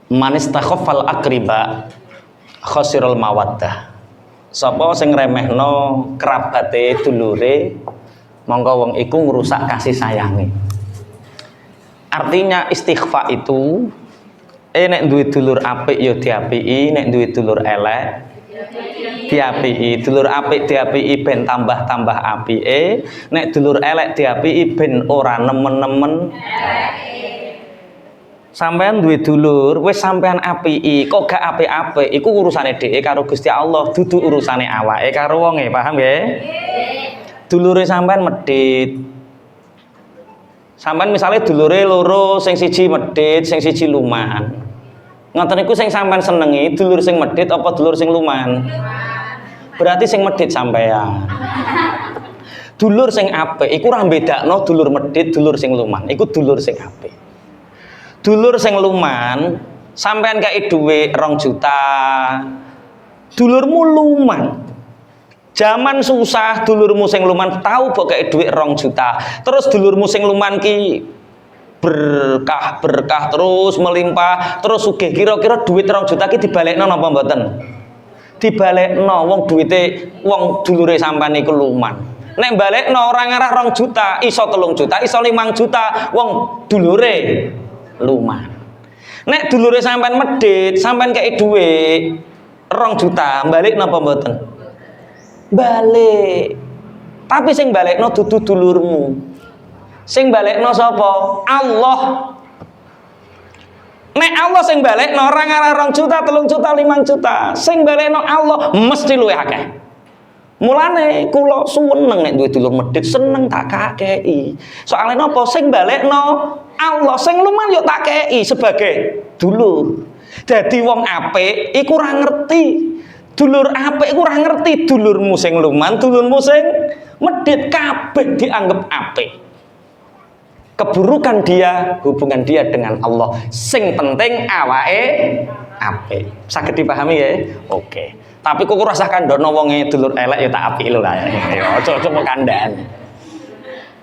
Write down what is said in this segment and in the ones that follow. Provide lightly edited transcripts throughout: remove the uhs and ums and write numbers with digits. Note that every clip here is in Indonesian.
Manis takhoffal akriba khosirul mawaddah. Sapa sing ngremehno kerabate dulure, mongko wong iku ngrusak kasih sayange. Artinya istighfa itu nek duwe dulur apik ya diapiki, nek duwe dulur elek diapiki. Dulur apik diapiki ben tambah-tambah apike, nek dulur elek diapiki ben ora nemen-nemen. Sampean duwe dulur wis sampean apiki kok gak apik-apik, iku urusane dhek karo Gusti Allah, dudu urusane awake karo wonge, paham nggih? Dulure sampean medhit. Sampean misale dulure loro, sing siji medhit, sing siji luman. Ngoten niku sing sampean senengi, dulur sing medhit apa dulur sing luman? Berarti sing medhit sampean. Dulur sing apik iku ora bedakno dulur medhit, dulur sing luman. Iku dulur sing apik. Dulur sing luman, sampean kei dhuwit 2 juta. Dulurmu luman. Zaman susah dulurmu sing luman tahu kok kei dhuwit 2 juta. Terus dulurmu sing luman ki berkah terus melimpah, terus sugih. Kira-kira duit 2 juta ki dibalekno napa mboten? Dibalekno, wong duwite wong dulure sampean niku luman. Nek balekno ora ngarah 2 juta, iso 3 juta, iso 5 juta, wong dulure luman. Nek dulure sampean medhit, sampean kei dhuwit 2 juta, balik napa mboten? Balik. Tapi sing balekno dudu dulurmu. Sing balekno sapa? Allah. Nek Allah sing balekno ora ngarah 2 juta, 3 juta, 5 juta. Sing balekno Allah mesti luwih akeh. Mulane kula suweneng nek duwe dulur medhit, seneng tak kakei. Soale napa? Sing balekno Allah, sing luman yo tak kei sebagai dulur. Dadi wong apik iku ora ngerti. Dulur apik iku ora ngerti dulurmu sing luman, dulurmu sing medhit kabeh dianggap apik. Keburukan dia, hubungan dia dengan Allah. Sing penting awake apik. Saged dipahami ya? Oke. Tapi kok rasah kandono wonge dulur elek ya tak apik lho lah. Ya aja kandhan.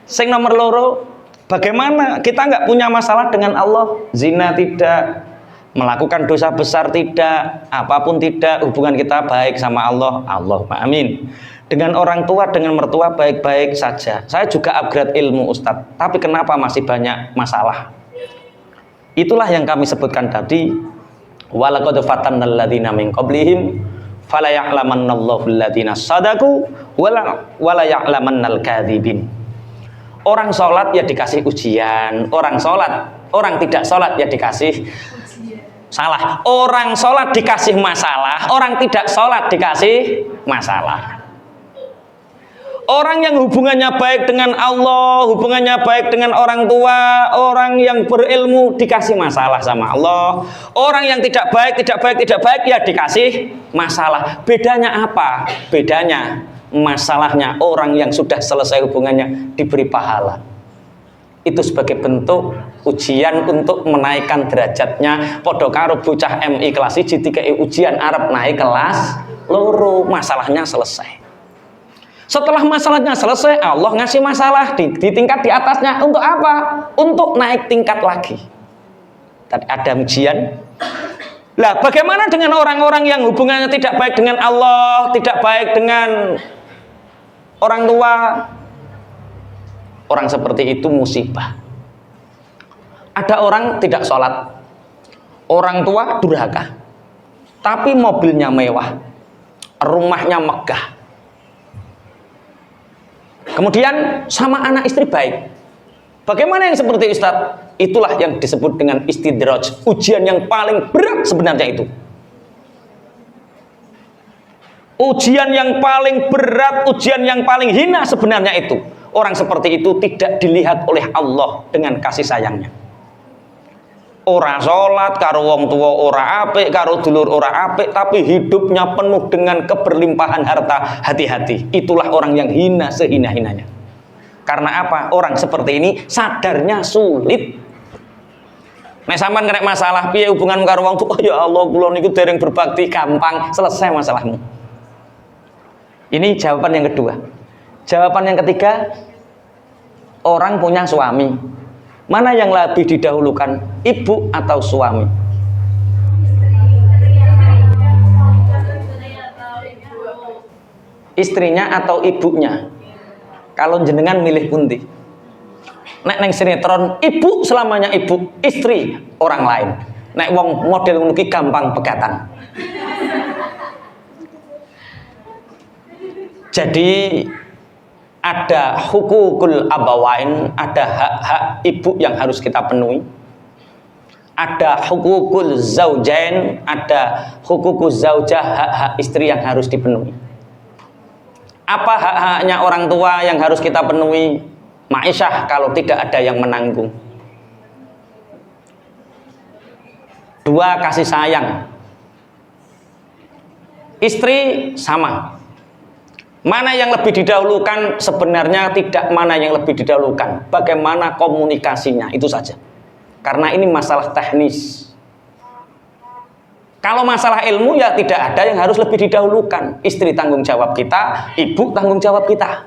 Sing nomor 2, bagaimana kita nggak punya masalah dengan Allah? Zina tidak, melakukan dosa besar tidak, apapun tidak, hubungan kita baik sama Allah. Allahumma amin. Dengan orang tua, dengan mertua baik-baik saja. Saya juga upgrade ilmu Ustadz, tapi kenapa masih banyak masalah? Itulah yang kami sebutkan tadi. Walaqad fatannal ladzina min qablihim fala ya'lamannallahu alladzina shadaqu wala ya'lamannal kadzibin. Orang sholat ya dikasih ujian, orang tidak sholat ya dikasih salah. Orang sholat dikasih masalah, orang tidak sholat dikasih masalah. Orang yang hubungannya baik dengan Allah, hubungannya baik dengan orang tua, orang yang berilmu dikasih masalah sama Allah. Orang yang tidak baik ya dikasih masalah. Bedanya apa? Bedanya masalahnya orang yang sudah selesai hubungannya diberi pahala. Itu sebagai bentuk ujian untuk menaikkan derajatnya. Padha karo bocah MI kelas 1 dikei ujian arep naik kelas loro, masalahnya selesai. Setelah masalahnya selesai, Allah ngasih masalah di tingkat di atasnya. Untuk apa? Untuk naik tingkat lagi. Tadi ada ujian. Lah, bagaimana dengan orang-orang yang hubungannya tidak baik dengan Allah, tidak baik dengan orang tua? Orang seperti itu musibah. Ada orang tidak sholat, orang tua durhaka, tapi mobilnya mewah, rumahnya megah. Kemudian sama anak istri baik. Bagaimana yang seperti Ustaz? Itulah yang disebut dengan istidraj. Ujian yang paling berat sebenarnya itu. Ujian yang paling berat, ujian yang paling hina sebenarnya itu. Orang seperti itu tidak dilihat oleh Allah dengan kasih sayangnya. Ora sholat, karo wong tua ora apik, karo dulur ora apik, tapi hidupnya penuh dengan keberlimpahan harta. Hati-hati, itulah orang yang hina sehina-hinanya. Karena apa? Orang seperti ini sadarnya sulit. Nek sampean kena masalah piye hubungan karo wong tua, ya Allah kula niku dereng berbakti, gampang selesai masalahmu. Ini jawaban yang kedua. Jawaban yang ketiga, orang punya suami. Mana yang lebih didahulukan, ibu atau suami? Istrinya atau ibunya? Kalau jenengan milih pundi? Nek neng sinetron ibu selamanya ibu, istri orang lain. Nek wong model ngono ki gampang pegatan. Jadi ada hukukul abawain, ada hak-hak ibu yang harus kita penuhi. Ada hukukul zaujain, ada hukukul zaujah, hak-hak istri yang harus dipenuhi. Apa hak-haknya orang tua yang harus kita penuhi? Ma'isyah kalau tidak ada yang menanggung. 2, kasih sayang. Istri sama. Mana yang lebih didahulukan? Sebenarnya tidak mana yang lebih didahulukan. Bagaimana komunikasinya, itu saja. Karena ini masalah teknis. Kalau masalah ilmu ya tidak ada yang harus lebih didahulukan. Istri tanggung jawab kita, ibu tanggung jawab kita.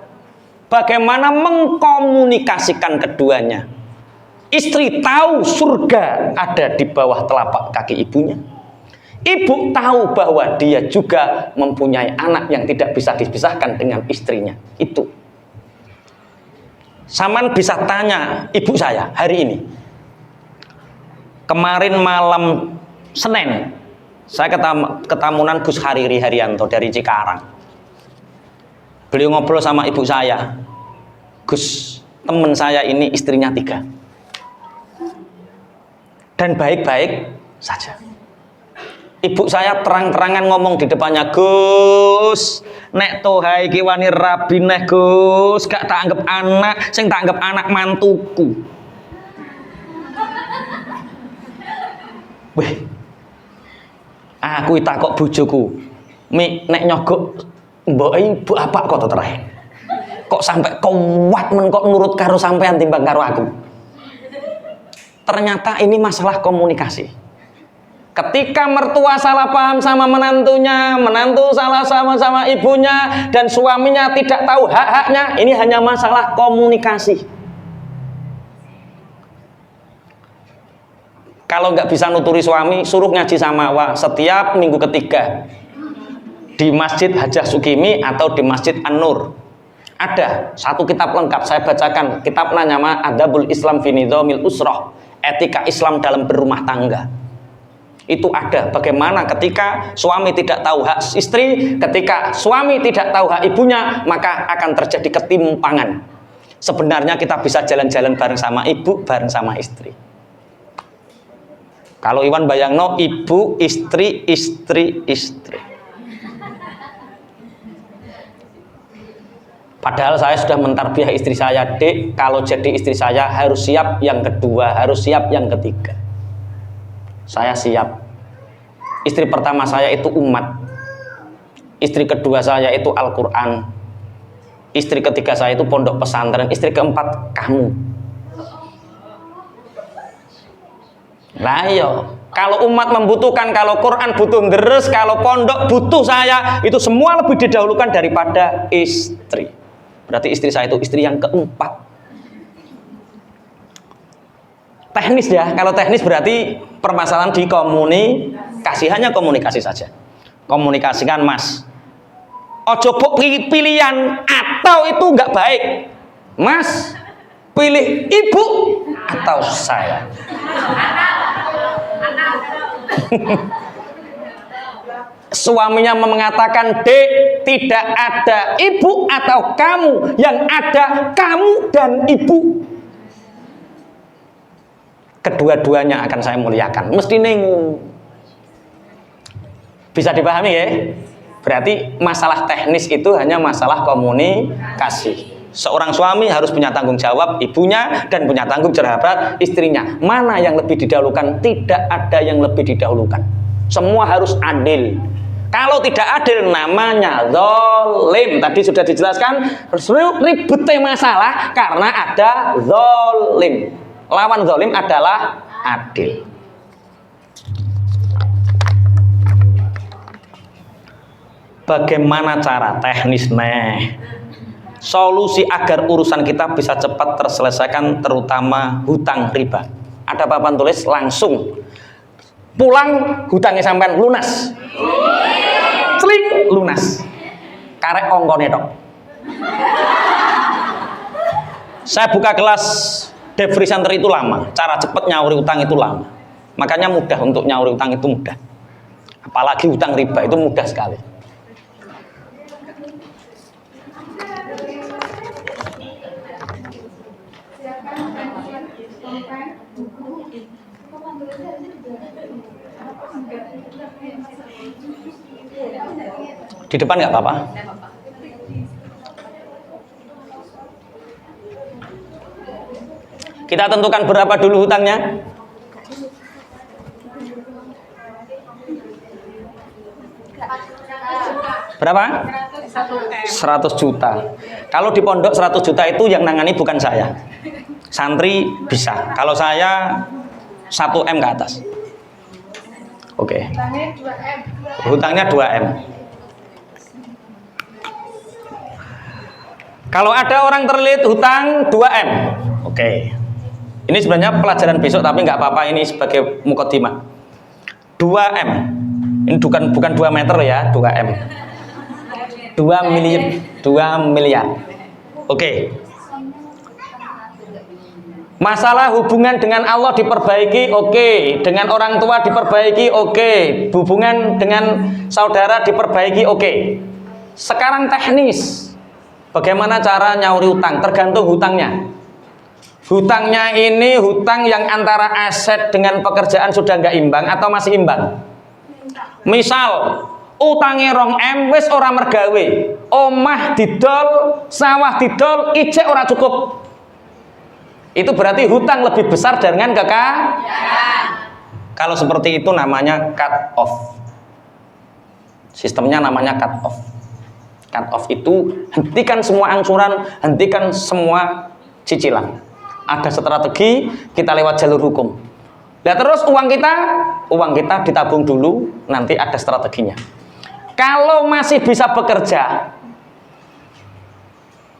Bagaimana mengkomunikasikan keduanya? Istri tahu surga ada di bawah telapak kaki ibunya. Ibu tahu bahwa dia juga mempunyai anak yang tidak bisa dipisahkan dengan istrinya. Itu. Saman bisa tanya ibu saya hari ini. Kemarin malam Senin, saya ketamunan Gus Hariri Haryanto dari Cikarang. Beliau ngobrol sama ibu saya. Gus, teman saya ini istrinya 3. Dan baik-baik saja. Ibu saya terang-terangan ngomong di depannya, Gus, nek tohai iki wani rabi neh Gus, gak tak anggap anak, sing tak anggap anak mantuku. Weh, aku takok bojoku, mi nek nyogok mbok ibu apa kok terakhir? Kok sampai kuat men kok nurut karo sampean timbang karo aku? Ternyata ini masalah komunikasi. Ketika mertua salah paham sama menantunya, menantu salah sama ibunya, dan suaminya tidak tahu hak-haknya, ini hanya masalah komunikasi. Kalau nggak bisa nuturi suami, suruh ngaji samawa setiap minggu ketiga di Masjid Hajah Sukimi atau di Masjid An-Nur. Ada satu kitab lengkap, saya bacakan. Kitabnya nama Adabul Islam fi Nizamil Usrah, etika Islam dalam berumah tangga. Itu ada bagaimana ketika suami tidak tahu hak istri, ketika suami tidak tahu hak ibunya, maka akan terjadi ketimpangan. Sebenarnya kita bisa jalan-jalan bareng sama ibu, bareng sama istri. Kalau Iwan bayangno ibu, istri, istri, istri. Padahal saya sudah mentarbiyah istri saya, Dek, kalau jadi istri saya harus siap yang kedua, harus siap yang ketiga. Saya siap. Istri pertama saya itu umat. Istri kedua saya itu Al-Quran. Istri ketiga saya itu pondok pesantren. Istri keempat kamu. Lah yo, kalau umat membutuhkan, kalau Quran butuh deres, kalau pondok butuh saya, itu semua lebih didahulukan daripada istri. Berarti istri saya itu istri yang keempat. Teknis ya, kalau teknis berarti permasalahan di komunikasi, hanya komunikasi saja. Komunikasikan Mas. Ojo pilihan atau itu nggak baik. Mas, pilih ibu atau saya. Suaminya mengatakan, Dek, tidak ada ibu atau kamu, yang ada kamu dan ibu. Kedua-duanya akan saya muliakan. Mesti bisa dipahami ya? Berarti masalah teknis itu hanya masalah komunikasi. Seorang suami harus punya tanggung jawab ibunya dan punya tanggung jawab istrinya. Mana yang lebih didahulukan? Tidak ada yang lebih didahulukan. Semua harus adil. Kalau tidak adil namanya zalim. Tadi sudah dijelaskan, ributnya masalah karena ada zalim. Lawan zalim adalah adil. Bagaimana cara teknisnya? Solusi agar urusan kita bisa cepat terselesaikan, terutama hutang riba. Ada papan tulis langsung pulang hutangnya sampai lunas. Celing lunas. karek ongkone tok. Saya buka kelas Debt Free Center itu lama, cara cepat nyauri utang itu lama. Makanya mudah untuk nyauri utang itu mudah. Apalagi utang riba itu mudah sekali. Di depan nggak apa-apa. Kita tentukan berapa dulu hutangnya? Berapa? 100 juta. Kalau di pondok 100 juta itu yang nangani bukan saya. Santri bisa. Kalau saya 1 M ke atas. Oke. Hutangnya 2 M. Kalau ada orang terlilit hutang 2 M. Oke. Ini sebenarnya pelajaran besok tapi nggak apa-apa, ini sebagai mukadimah. 2 M. Ini bukan 2 meter ya, 2 M. 2 miliar. Oke. Masalah hubungan dengan Allah diperbaiki, oke. Dengan orang tua diperbaiki, oke. Hubungan dengan saudara diperbaiki, oke. Sekarang teknis. Bagaimana cara nyauri utang? Tergantung hutangnya. Hutangnya ini hutang yang antara aset dengan pekerjaan sudah nggak imbang atau masih imbang. Misal utangnya 2 M wis ora mergawe, omah didol, sawah didol, ijek ora cukup. Itu berarti hutang lebih besar dengan kekayaan. Kalau seperti itu namanya cut off. Sistemnya namanya cut off. Cut off itu hentikan semua angsuran, hentikan semua cicilan. Ada strategi, kita lewat jalur hukum. Nah terus uang kita ditabung dulu, nanti ada strateginya. Kalau masih bisa bekerja,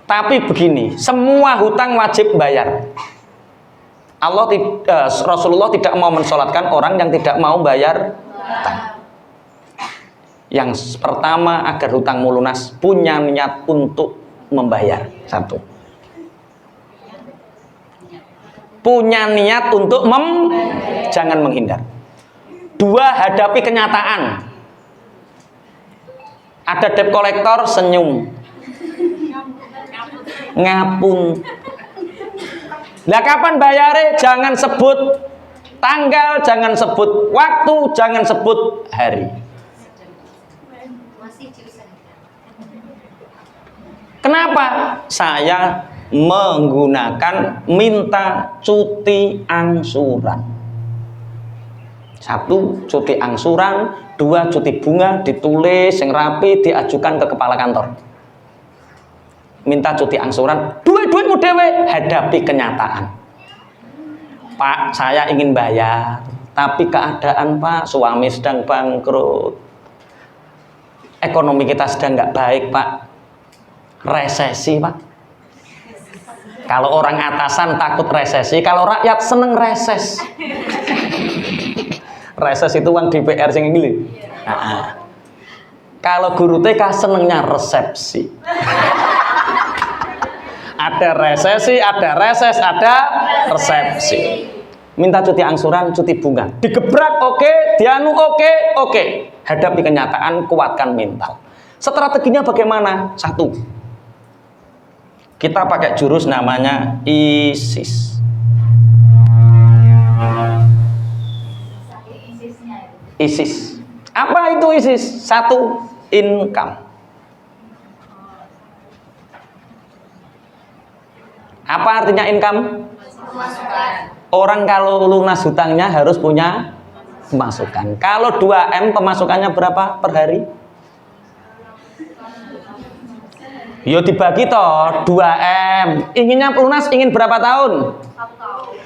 tapi begini, semua hutang wajib bayar. Rasulullah tidak mau mensolatkan orang yang tidak mau bayar hutang. Yang pertama, agar hutangmu lunas, punya niat untuk membayar. 1. Punya niat untuk jangan menghindar. 2, hadapi kenyataan. Ada debt collector senyum, ngapun. Lah kapan bayare? Jangan sebut tanggal, jangan sebut waktu, jangan sebut hari. Kenapa? Saya menggunakan minta cuti angsuran. 1, cuti angsuran. 2, cuti bunga, ditulis yang rapi, diajukan ke kepala kantor. Minta cuti angsuran, duitmu dewe, hadapi kenyataan. Pak, saya ingin bayar, tapi keadaan Pak, suami sedang bangkrut, ekonomi kita sedang nggak baik Pak, resesi Pak. Kalau orang atasan takut resesi, kalau rakyat seneng reses. Reses itu uang DPR sing ngene. Nah, kalau guru TK senengnya resepsi. Ada resesi, ada reses, ada resepsi. Minta cuti angsuran, cuti bunga. Digebrak oke, dianu oke. Hadapi kenyataan, kuatkan mental. Strateginya bagaimana? 1. Kita pakai jurus namanya ISIS. ISIS. Apa itu ISIS? 1, income. Apa artinya income? Orang kalau lunas hutangnya harus punya pemasukan. Kalau 2 M pemasukannya berapa per hari? Yo dibagi toh 2 M. Inginnya lunas ingin berapa tahun?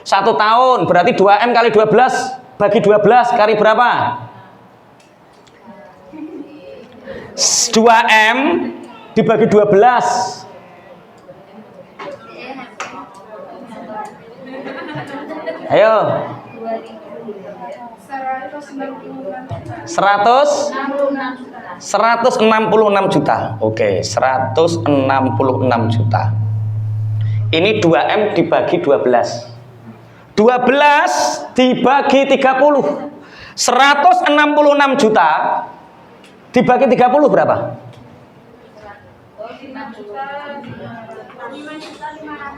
1 tahun. Berarti 2 M kali 12 bagi 12 kali berapa? 2 M dibagi 12. Ayo. 166 juta. Oke, 166 juta. Ini 2M dibagi 12. 12 dibagi 30. 166 juta dibagi 30 berapa?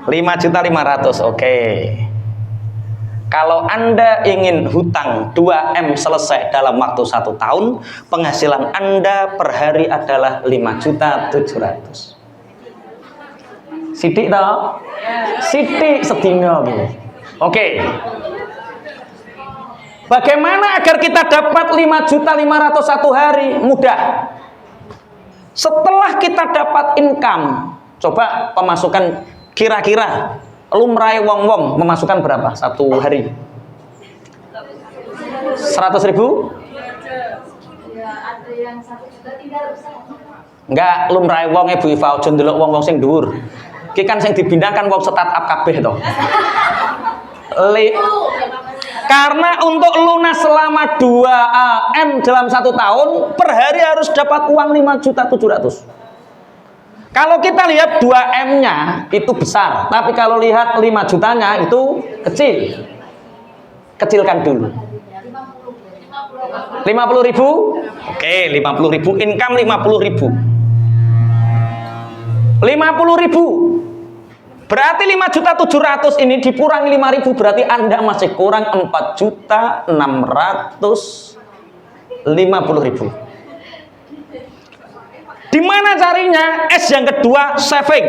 5.500.000. Oke. Kalau Anda ingin hutang 2M selesai dalam waktu 1 tahun, penghasilan Anda per hari adalah 5.700.000. Sidik toh? Sidik sedina gitu. Oke. Bagaimana agar kita dapat 5.500.000 satu hari? Mudah. Setelah kita dapat income, coba pemasukan kira-kira lumrahe wong-wong memasukkan berapa satu hari? 100.000? Ada yang 1 juta tinggal. Enggak, lumrahe wong Bu Iva aja ndelok wong-wong sing dhuwur. Iki kan sing dibindahkan wong startup kabeh to. Karena untuk lunas selama 2M dalam 1 tahun, per hari harus dapat uang 5.700.000. Kalau kita lihat 2M-nya itu besar, tapi kalau lihat 5 jutanya itu kecil. Kecilkan dulu. 50.000? Oke, 50.000, income 50.000. 50.000. Berarti 5.700.000 ini dikurangi 5.000, berarti Anda masih kurang 4.650.000. Di mana carinya? S yang kedua, saving.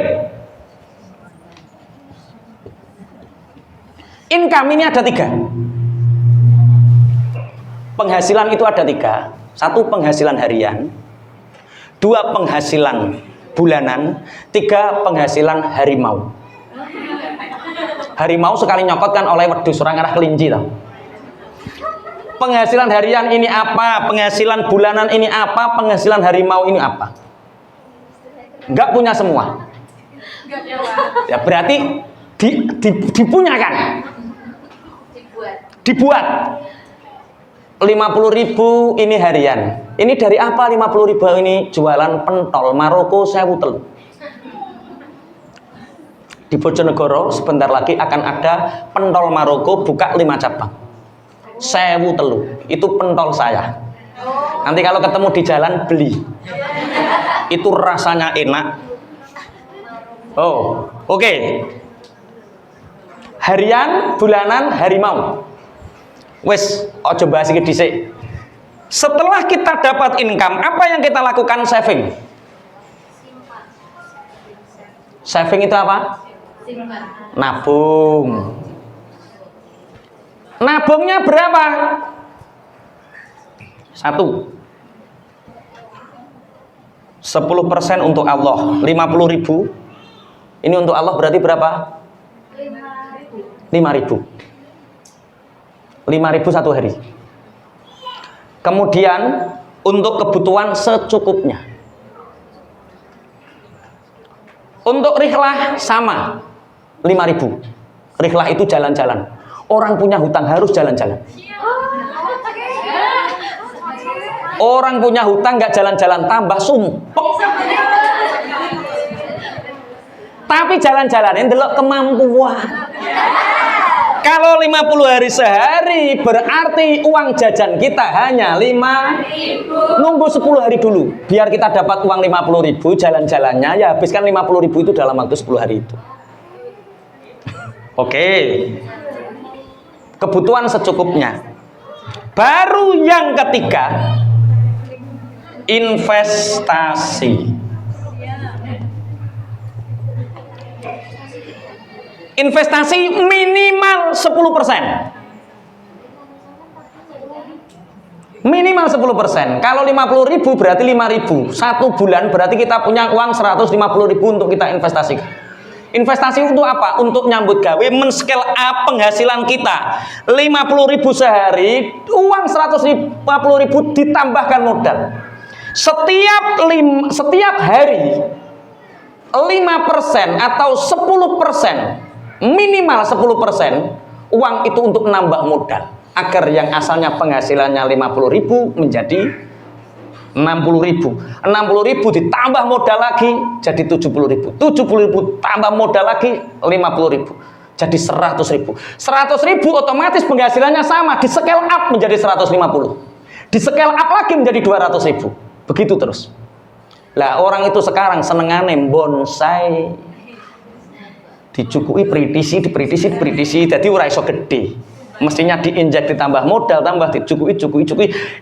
Income ini ada 3. Penghasilan itu ada 3. 1 penghasilan harian, 2 penghasilan bulanan, 3 penghasilan harimau. Harimau sekali nyokot kan oleh wedhus orang arah kelinci tau. Penghasilan harian ini apa? Penghasilan bulanan ini apa? Penghasilan harimau ini apa? Enggak punya semua. Ya berarti dipunyakan. Dibuat. 50.000 ini harian. Ini dari apa 50.000 ini? Jualan pentol Maroko 1.000 telu. Di Bojonegoro sebentar lagi akan ada pentol Maroko buka 5 cabang. 1.000 telu. Itu pentol saya. Nanti kalau ketemu di jalan beli. Itu rasanya enak. Oh, oke. Harian, bulanan, harimau. Wes, ojo bahas iki dhisik. Setelah kita dapat income, apa yang kita lakukan? Saving. Saving itu apa? Nabung. Nabungnya berapa? 1. 10% untuk Allah, 50.000. Ini untuk Allah berarti berapa? 5.000. 5.000 satu hari. Kemudian untuk kebutuhan secukupnya. Untuk rihlah sama 5.000. Rihlah itu jalan-jalan. Orang punya hutang harus jalan-jalan. Orang punya hutang nggak jalan-jalan tambah sumpek. Tapi jalan-jalan ndelok kemampuan. Kalau 50 hari sehari berarti uang jajan kita hanya 5.000. Nunggu 10 hari dulu biar kita dapat uang 50.000, jalan-jalannya ya habiskan 50.000 itu dalam waktu 10 hari itu. Oke. Kebutuhan secukupnya. Baru yang ketiga, investasi. Investasi minimal 10%. Minimal 10%. Kalau 50.000 berarti 5.000. 1 bulan berarti kita punya uang 150.000 untuk kita investasikan. Investasi untuk apa? Untuk nyambut gawe, men-scale up penghasilan kita. 50.000 sehari, uang 150.000 ditambahkan modal. Setiap hari 5% atau 10%, minimal 10% uang itu untuk nambah modal. agar yang asalnya penghasilannya 50.000 menjadi 60.000. 60.000 ditambah modal lagi jadi 70.000. 70.000 tambah modal lagi 50.000. Jadi 100.000. 100.000 otomatis penghasilannya sama, di scale up menjadi 150. Di scale up lagi menjadi 200.000. Begitu terus. Lah orang itu sekarang senengane bonsai. Dicukui dipritisi, jadi ora iso gede. Mestinya diinjek ditambah modal, tambah dicukui.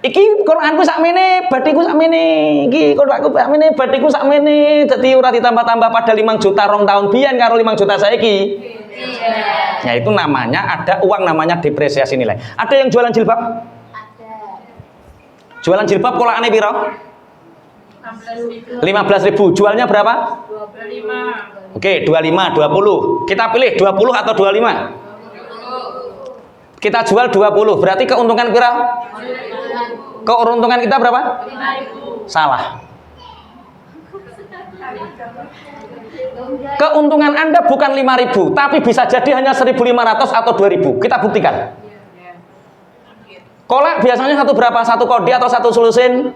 Iki Quranku sakmene, badiku sakmene. Iki Quranku sakmene, badiku sakmene. Dadi ora ditambah-tambah pada 5 juta rong tahun biyen karo 5 juta saiki. Ya itu namanya ada uang namanya depresiasi nilai. Ada yang jualan jilbab? Ada. Jualan jilbab kolakane piro? 15.000. Jualnya berapa? 25. Oke, 25, 20. Kita pilih 20 atau 25? Kita jual 20, berarti keuntungan berapa? Keuntungan kita berapa? 5.000. Salah. Keuntungan Anda bukan 5.000, tapi bisa jadi hanya 1.500 atau 2.000. Kita buktikan. Kolak biasanya satu berapa? Satu kodi atau satu sulusin?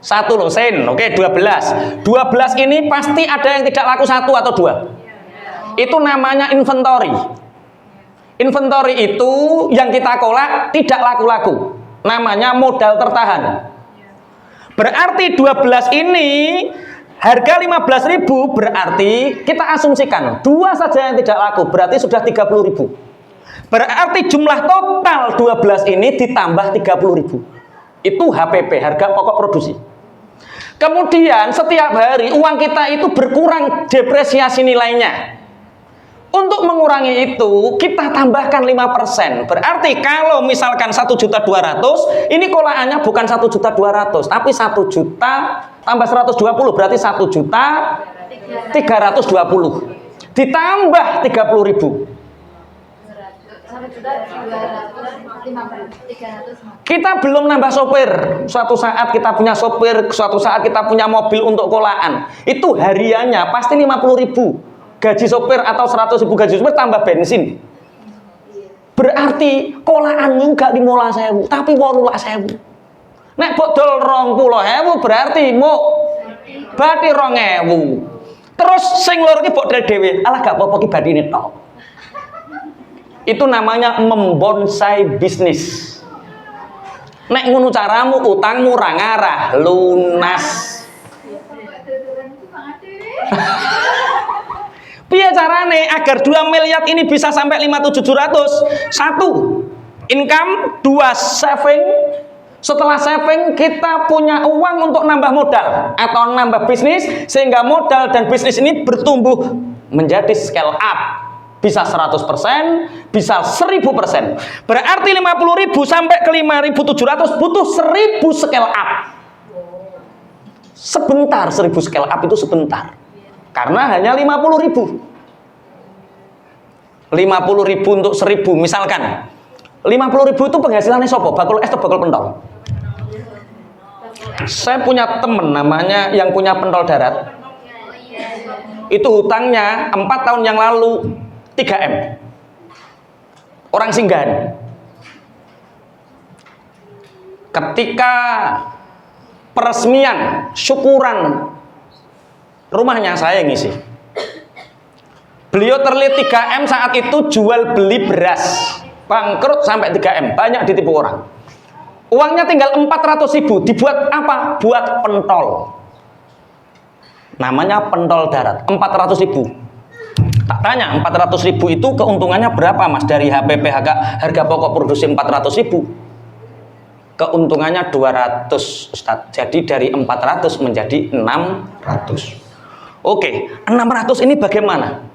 Satu lusin. Oke, 12. 12 ini pasti ada yang tidak laku satu atau dua. Itu namanya inventory. Inventory itu yang kita kolak tidak laku-laku. Namanya modal tertahan. Berarti 12 ini harga 15.000, berarti kita asumsikan dua saja yang tidak laku, berarti sudah 30.000. Berarti jumlah total 12 ini ditambah 30.000. Itu HPP, harga pokok produksi. Kemudian setiap hari uang kita itu berkurang depresiasi nilainya. Untuk mengurangi itu kita tambahkan 5%. Berarti kalau misalkan 1.200.000, ini kolaannya bukan 1.200.000, tapi 1 juta tambah 120, berarti 1.320.000. Ditambah 30.000. Kita belum nambah sopir. Suatu saat kita punya sopir, suatu saat kita punya mobil untuk kolaan. Itu hariannya pasti 50.000. Gaji sopir atau 100.000 gaji sopir tambah bensin. Berarti kolaanmu gak 15.000, tapi 18.000. Nek bodol 20.000 berarti mau berarti 2.000. Terus sing loro iki bodol dhewe. Alah gak apa-apa ki badine tok. Itu namanya membonsai bisnis. Nek ngono caramu utangmu ra ngarah lunas. Piye carane agar 2 miliar ini bisa sampai 5.700? 1, income. 2, saving. Setelah saving kita punya uang untuk nambah modal atau nambah bisnis, sehingga modal dan bisnis ini bertumbuh menjadi scale up. Bisa 100%, bisa 1000%. Berarti 50.000 sampai ke 5.700 butuh 1.000 scale up. Sebentar, 1.000 scale up itu sebentar. Karena hanya 50.000. 50.000 untuk 1.000 misalkan. 50.000 itu penghasilannya sopo? Bakul es atau bakul pentol? Saya punya temen namanya yang punya pentol darat. Itu hutangnya 4 tahun yang lalu 3M. Orang singgahan. Ketika peresmian syukuran rumahnya saya ngisi. Beliau terlihat 3M saat itu jual beli beras. Bangkrut sampai 3M, banyak ditipu orang. Uangnya tinggal 400.000, dibuat apa? Buat pentol. Namanya pentol darat, 400.000. Tak tanya, 400.000 itu keuntungannya berapa Mas? Dari HPP harga pokok produksi 400.000. Keuntungannya 200 Ustaz. Jadi dari 400 menjadi 600. Oke, 600 ini bagaimana?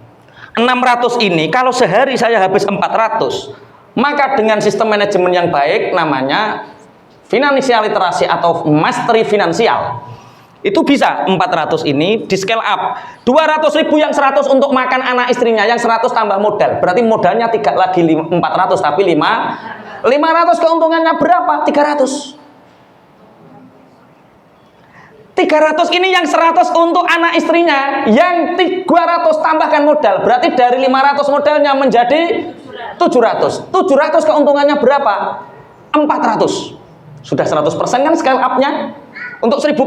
600 ini kalau sehari saya habis 400, maka dengan sistem manajemen yang baik namanya finansial literasi atau mastery finansial, itu bisa 400 ini di scale up. 200.000 yang 100 untuk makan anak istrinya, yang 100 tambah modal. Berarti modalnya tidak lagi 400 tapi 500. Keuntungannya berapa? 300. 300 ini yang 100 untuk anak istrinya, yang 300 tambahkan modal. Berarti dari 500 modalnya menjadi 700. 700 keuntungannya berapa? 400. Sudah 100% kan scale up-nya? Untuk 1000%.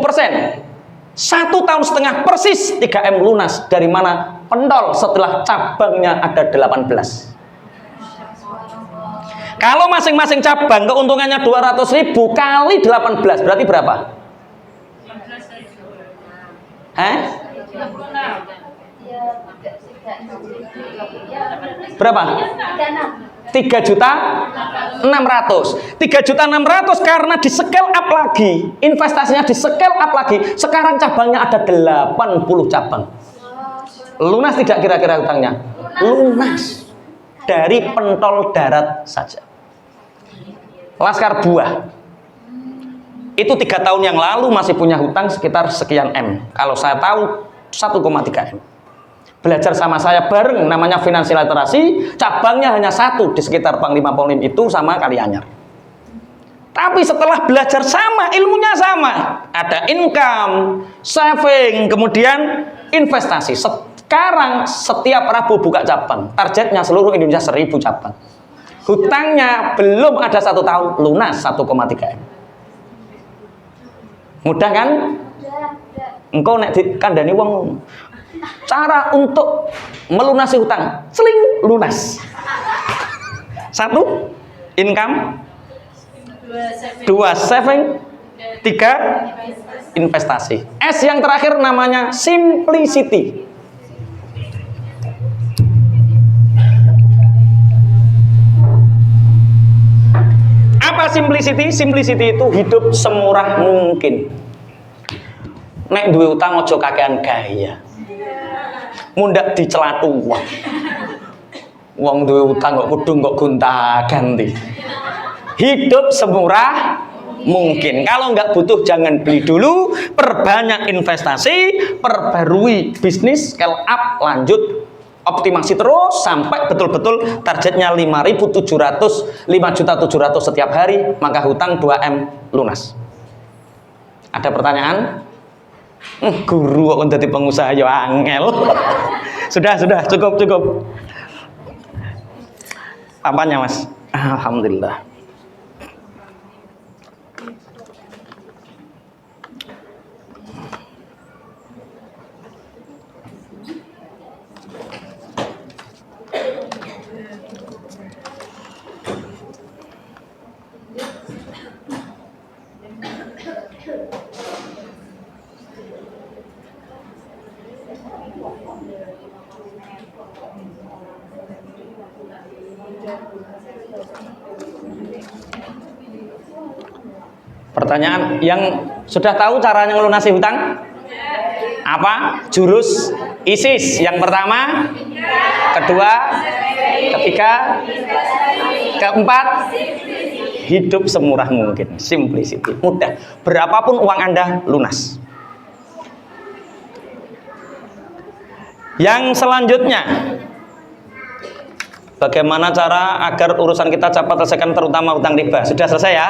1,5 tahun persis 3M lunas. Dari mana? Pentol setelah cabangnya ada 18. Kalau masing-masing cabang keuntungannya 200.000 kali 18 berarti berapa? Berapa? 3.600.000. 3.600.000 karena di scale up lagi, investasinya di scale up lagi. Sekarang cabangnya ada 80 cabang. Lunas tidak kira-kira hutangnya? Lunas. Dari pentol darat saja. Laskar Buah itu 3 tahun yang lalu masih punya hutang sekitar sekian M. Kalau saya tahu 1,3 M. Belajar sama saya bareng, namanya finansial literasi. Cabangnya hanya 1 di sekitar Panglima Polim itu sama Kalianyar. Tapi setelah belajar sama, ilmunya sama. Ada income, saving, kemudian investasi. Sekarang setiap Rabu buka cabang. Targetnya seluruh Indonesia 1000 cabang. Hutangnya belum ada 1 tahun, lunas 1,3 M. Mudah kan? Engkau nek dikandani wong, cara untuk melunasi hutang, seling lunas. 1 income, 2 saving, 3 investasi. S yang terakhir namanya simplicity. Apa simplicity? Simplicity itu hidup semurah mungkin. Nek duwe utang ojo kakean gaya. Mundak dicelatu wong. Wong duwe utang kok kudu kok gonta-ganti. Hidup semurah mungkin. Kalau nggak butuh jangan beli dulu, perbanyak investasi, perbarui bisnis, scale up, lanjut optimasi terus sampai betul-betul targetnya 5.700 setiap hari, maka hutang 2M lunas. Ada pertanyaan? Guru kok jadi pengusaha ya angel. Sudah cukup. Apanya Mas? Alhamdulillah. Pertanyaan yang sudah tahu caranya ngelunasi hutang? Apa? Jurus ISIS yang pertama, kedua, ketiga, keempat, hidup semurah mungkin. Simplicity, mudah. Berapapun uang Anda lunas. Yang selanjutnya, bagaimana cara agar urusan kita cepat selesaikan, terutama hutang riba? Sudah selesai ya?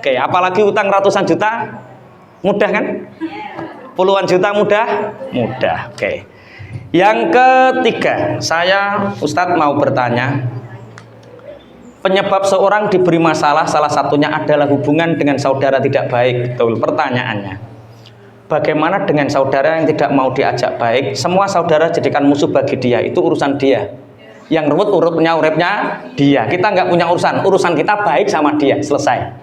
Oke, apalagi utang ratusan juta, mudah kan? Puluhan juta mudah? Mudah. Oke. Yang ketiga, saya Ustadz mau bertanya, penyebab seorang diberi masalah salah satunya adalah hubungan dengan saudara tidak baik. Betul. Pertanyaannya, bagaimana dengan saudara yang tidak mau diajak baik? Semua saudara jadikan musuh bagi dia, itu urusan dia. Yang urutnya dia. Kita nggak punya urusan kita baik sama dia, selesai.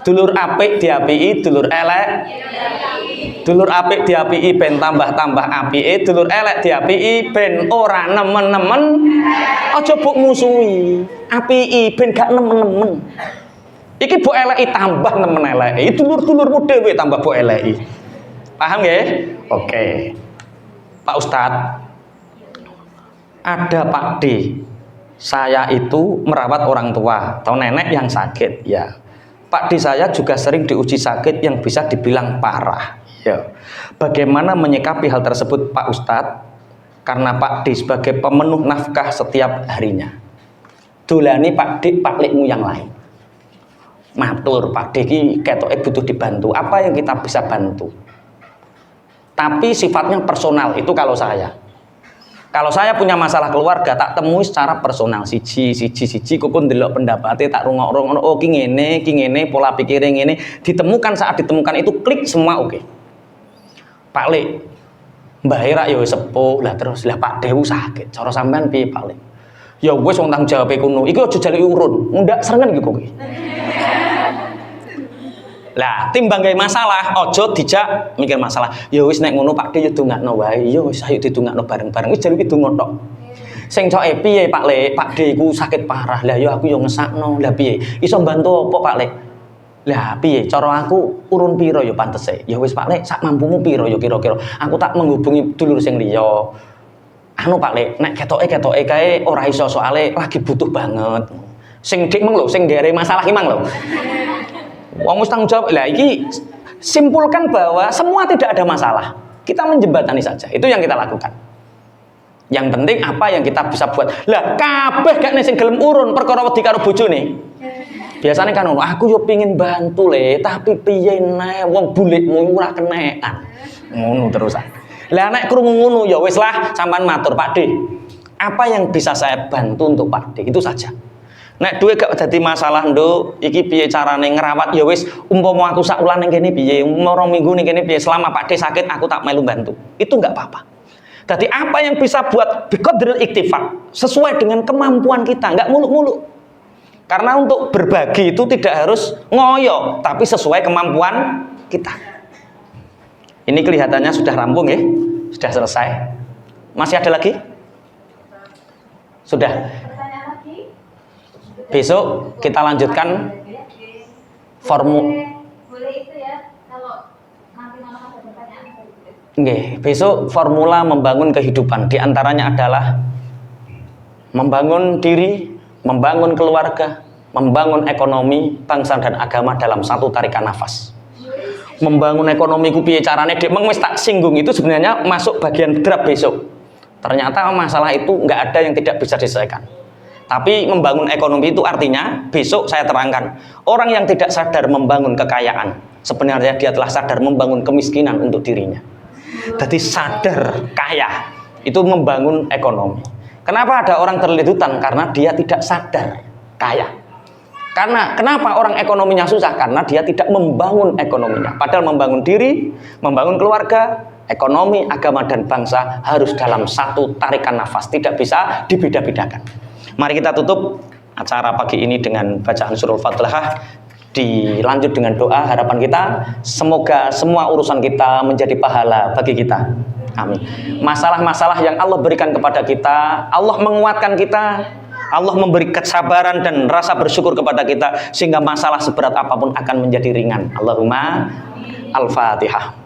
Dulur apik diapiki, dulur elek. Dulur apik diapiki ben tambah-tambah apike, dulur elek diapiki ben ora nemen-nemen. Aja mbok musuhi. Apiki ben gak nemen-nemen. Iki mbok eleki tambah nemen eleki. Dulur-dulurmu dhewe tambah mbok eleki. Paham nggih? Oke. Pak Ustadz, ada Pak D. Saya itu merawat orang tua atau nenek yang sakit, ya. Pak D saya juga sering diuji sakit yang bisa dibilang parah. Ya. Bagaimana menyikapi hal tersebut Pak Ustadz? Karena Pak D sebagai pemenuh nafkah setiap harinya. Dolani Pak D paklikmu yang lain. Matur Pak D ki ketoke butuh dibantu. Apa yang kita bisa bantu? Tapi sifatnya personal itu kalau saya. Kalau saya punya masalah keluarga, tak temui secara personal, siji kok ndelok pendapatnya, tak rungok-rungok, oh ki ngene, pola pikirnya ngene, ditemukan, saat ditemukan itu klik semua oke. Pak Le, Mbah Hera ya wis sepuh, lah terus lah Pak Dewu sakit. Cara sampean piye Pak Le? Ya wis wong tanggung jawab kuno. Iki aja jaluki urun. Mundak serengen iki kok. Lah, timbang gawe masalah, ojo dijak mikir masalah. Ya wis nek ngono Pak De yo dongakno wae. Ya wis ayo didongakno bareng-bareng. Wis jaluki donga tok. Sing coke piye Pak Le? Pak De iku sakit parah. Lah ya aku yo ngesakno. Lah piye? Iso bantu apa Pak Le? Lah piye cara aku urun piro ya pantese? Ya wis Pak Le, sak mampumu piro ya kira-kira. Aku tak menghubungi dulur sing liya. Anu Pak Le, nek ketoke kae ora iso soalé lagi butuh banget. Sing dik meng lho, sing ndere masalah ki mang lho. Wong wis tanggung jawab. Lah iki simpulkan bahwa semua tidak ada masalah. Kita menjembatani saja. Itu yang kita lakukan. Yang penting apa yang kita bisa buat. Lah kabeh gak sing gelem urun perkara wedi karo bojone. Biasanya kan ngono, aku yo pengin bantu le, tapi piye neh wong bulikmu ora kenekan. Ngono terusan. Lah nek krungu ngono ya wis lah sampean matur Pak De. Apa yang bisa saya bantu untuk Pak De? Itu saja. Nek duwe gak dadi masalah nduk, iki piye carane ngrawat ya wis umpama aku sak wulan ning kene piye, umpama 2 minggu ning kene piye, selama Pak De sakit aku tak melu bantu. Itu enggak apa-apa. Jadi apa yang bisa buat biqadril iktifak sesuai dengan kemampuan kita, enggak muluk-muluk. Karena untuk berbagi itu tidak harus ngoyo, tapi sesuai kemampuan kita. Ini kelihatannya sudah rampung ya, sudah selesai. Masih ada lagi? Sudah. Besok kita lanjutkan boleh itu ya kalau nanti malam ada pertanyaan. Nggih, besok formula membangun kehidupan diantaranya adalah membangun diri, membangun keluarga, membangun ekonomi, bangsa dan agama dalam satu tarikan nafas. Membangun ekonomi ku piye carane dek wis tak singgung itu sebenarnya masuk bagian draft besok. Ternyata masalah itu nggak ada yang tidak bisa diselesaikan. Tapi membangun ekonomi itu artinya besok saya terangkan orang yang tidak sadar membangun kekayaan sebenarnya dia telah sadar membangun kemiskinan untuk dirinya. Jadi sadar kaya itu membangun ekonomi. Kenapa ada orang terlilit-hutang? Karena dia tidak sadar kaya. Karena kenapa orang ekonominya susah? Karena dia tidak membangun ekonominya. Padahal membangun diri, membangun keluarga, ekonomi, agama dan bangsa harus dalam satu tarikan nafas, tidak bisa dibeda-bedakan. Mari kita tutup acara pagi ini dengan bacaan surah Al-Fatihah, dilanjut dengan doa. Harapan kita semoga semua urusan kita menjadi pahala bagi kita. Amin. Masalah-masalah yang Allah berikan kepada kita, Allah menguatkan kita, Allah memberi kesabaran dan rasa bersyukur kepada kita sehingga masalah seberat apapun akan menjadi ringan. Allahumma Al-Fatihah.